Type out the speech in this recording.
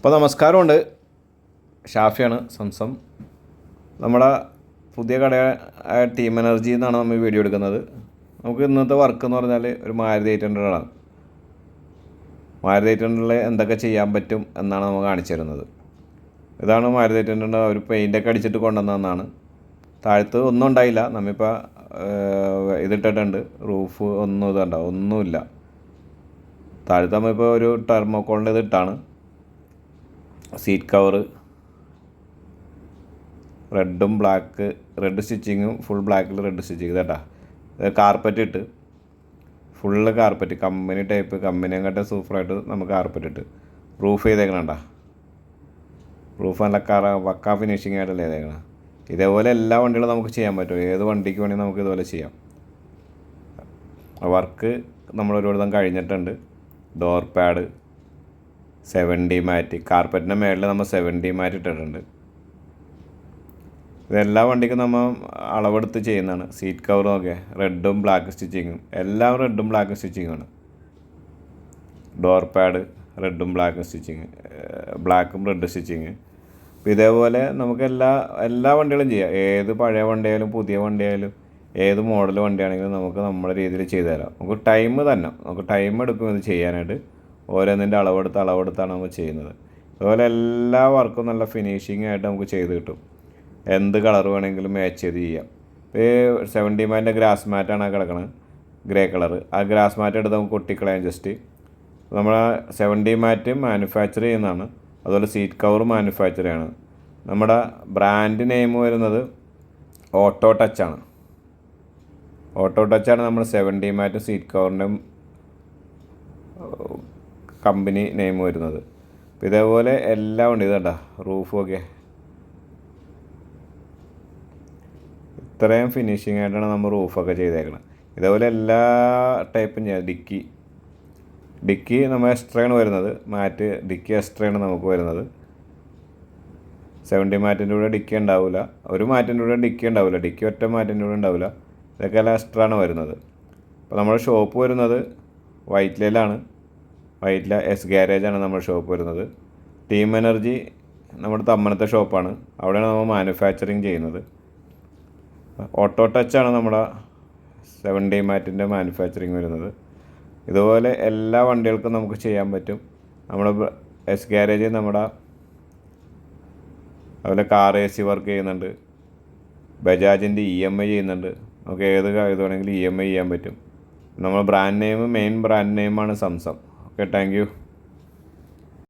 അപ്പോൾ നമസ്കാരമുണ്ട്, ഷാഫിയാണ് സംസം. നമ്മുടെ പുതിയ കട ടീം എനർജി എന്നാണ് നമ്മൾ വീഡിയോ എടുക്കുന്നത്. നമുക്ക് ഇന്നത്തെ വർക്ക് എന്ന് പറഞ്ഞാൽ ഒരു മാരുതി 800 ആണ്. മാരുതി 800 എന്തൊക്കെ ചെയ്യാൻ പറ്റും എന്നാണ് നമ്മൾ കാണിച്ചു തരുന്നത്. ഇതാണ് മാരുതി 800. ഒരു പെയിൻ്റൊക്കെ അടിച്ചിട്ട് കൊണ്ടുവന്നതാണ്. താഴത്ത് ഒന്നും ഉണ്ടായില്ല. നമ്മളിപ്പോൾ ഇതിട്ടിട്ടുണ്ട്. റൂഫ് ഒന്നും ഇതുണ്ട, ഒന്നുമില്ല. താഴത്ത് നമ്മളിപ്പോൾ ഒരു ടെർമോക്കോളിൻ്റെ ഇതിട്ടാണ്. സീറ്റ് കവറ് റെഡും ബ്ലാക്ക്, റെഡ് സ്റ്റിച്ചിങ്ങും ഫുൾ ബ്ലാക്കിൽ റെഡ് സ്റ്റിച്ചിങ് കേട്ടാ. കാർപ്പറ്റ് ഇട്ട് ഫുള്ള് കാർപ്പറ്റ്, കമ്പനി ടൈപ്പ്, കമ്പനിയെക്കാട്ട് സൂപ്പറായിട്ട് നമുക്ക് കാർപ്പറ്റ് ഇട്ട് റൂഫ് ചെയ്തേക്കണണ്ട. റൂഫ് നല്ല പക്കാ ഫിനിഷിങ് ആയിട്ടല്ലേ ചെയ്തേക്കണം. ഇതേപോലെ എല്ലാ വണ്ടികളും നമുക്ക് ചെയ്യാൻ പറ്റും. ഏത് വണ്ടിക്ക് വേണമെങ്കിൽ നമുക്ക് ഇതുപോലെ ചെയ്യാം. വർക്ക് നമ്മളൊരു വിധം കഴിഞ്ഞിട്ടുണ്ട്. ഡോർ പാഡ്, 7D മാറ്റ്, കാർപ്പറ്റിൻ്റെ മേളിൽ നമ്മൾ 7D മാറ്റ് ഇട്ടിട്ടുണ്ട്. ഇതെല്ലാ വണ്ടിക്കും നമ്മൾ അളവെടുത്ത് ചെയ്യുന്നതാണ്. സീറ്റ് കവർ നോക്കിയാൽ റെഡും ബ്ലാക്ക് സ്റ്റിച്ചിങ്ങും, എല്ലാം റെഡും ബ്ലാക്ക് സ്റ്റിച്ചിങ്ങാണ്. ഡോർ പാഡ് റെഡും ബ്ലാക്ക് സ്റ്റിച്ചിങ്, ബ്ലാക്കും റെഡ് സ്റ്റിച്ചിങ്. അപ്പോൾ ഇതേപോലെ നമുക്ക് എല്ലാ വണ്ടികളും ചെയ്യാം. ഏത് പഴയ വണ്ടിയായാലും പുതിയ വണ്ടിയായാലും ഏത് മോഡൽ വണ്ടിയാണെങ്കിലും നമുക്ക് നമ്മുടെ രീതിയിൽ ചെയ്തു തരാം. നമുക്ക് ടൈം എടുക്കും ഇത് ചെയ്യാനായിട്ട്. ഓരോന്നിൻ്റെ അളവെടുത്താണ് നമ്മൾ ചെയ്യുന്നത്. അതുപോലെ എല്ലാ വർക്കും നല്ല ഫിനിഷിംഗ് ആയിട്ട് നമുക്ക് ചെയ്ത് കിട്ടും. എന്ത് കളർ വേണമെങ്കിലും മാച്ച് ചെയ്ത് ചെയ്യാം. ഇപ്പോൾ 70 മാറ്റിൻ്റെ ഗ്രാസ് മാറ്റാണ് കിടക്കുന്നത്, ഗ്രേ കളർ. ആ ഗ്രാസ് മാറ്റ് എടുത്ത് നമുക്ക് ഒട്ടിക്കളയാം ജസ്റ്റ്. നമ്മൾ 70 മാറ്റ് മാനുഫാക്ചർ ചെയ്യുന്നതാണ്. അതുപോലെ സീറ്റ് കവർ മാനുഫാക്ചർ ചെയ്യാണ്. നമ്മുടെ ബ്രാൻഡ് നെയിം വരുന്നത് ഓട്ടോ ടച്ചാണ്. നമ്മുടെ 70 മാറ്റ് സീറ്റ് കവറിൻ്റെ കമ്പനി നെയിം വരുന്നത്. അപ്പോൾ ഇതേപോലെ എല്ലാം ഉണ്ട്. ഇതേണ്ട റൂഫൊക്കെ ഇത്രയും ഫിനിഷിംഗ് ആയിട്ടാണ് നമ്മൾ റൂഫൊക്കെ ചെയ്തേക്കണം. ഇതേപോലെ എല്ലാ ടൈപ്പും ചെയ്യാം. ഡിക്കി നമ്മൾ എക്സ്ട്രയാണ് വരുന്നത്. മാറ്റ് ഡിക്കി എക്സ്ട്രയാണ് നമുക്ക് വരുന്നത്. 70 മാറ്റിൻ്റെ കൂടെ ഡിക്കി ഉണ്ടാവില്ല, ഒരു മാറ്റിൻ്റെ കൂടെ ഡിക്കി ഉണ്ടാവില്ല, ഡിക്കി ഒറ്റ മാറ്റിൻ്റെ കൂടെ ഉണ്ടാവില്ല. ഇതൊക്കെ എല്ലാം എക്സ്ട്രയാണ് വരുന്നത്. അപ്പോൾ നമ്മുടെ ഷോപ്പ് വരുന്നത് വൈറ്റ്ലയിലാണ്. വൈറ്റ്ല എസ് ഗ്യാരേജാണ് നമ്മുടെ ഷോപ്പ് വരുന്നത്. ടീം എനർജി നമ്മുടെ തമ്മനത്തെ ഷോപ്പാണ്. അവിടെയാണ് നമ്മൾ മാനുഫാക്ചറിങ് ചെയ്യുന്നത്. ഓട്ടോ ടച്ചാണ് നമ്മുടെ 70 മാറ്റിൻ്റെ മാനുഫാക്ചറിങ് വരുന്നത്. ഇതുപോലെ എല്ലാ വണ്ടികൾക്കും നമുക്ക് ചെയ്യാൻ പറ്റും. നമ്മുടെ എസ് ഗ്യാരേജ് അതുപോലെ കാർ AC വർക്ക് ചെയ്യുന്നുണ്ട്. ബജാജിൻ്റെ EMI ചെയ്യുന്നുണ്ട്. നമുക്ക് ഏത് ഇത് വേണമെങ്കിലും EMI ചെയ്യാൻ പറ്റും. നമ്മുടെ മെയിൻ ബ്രാൻഡ് നെയിമാണ് സംസം. Okay, thank U.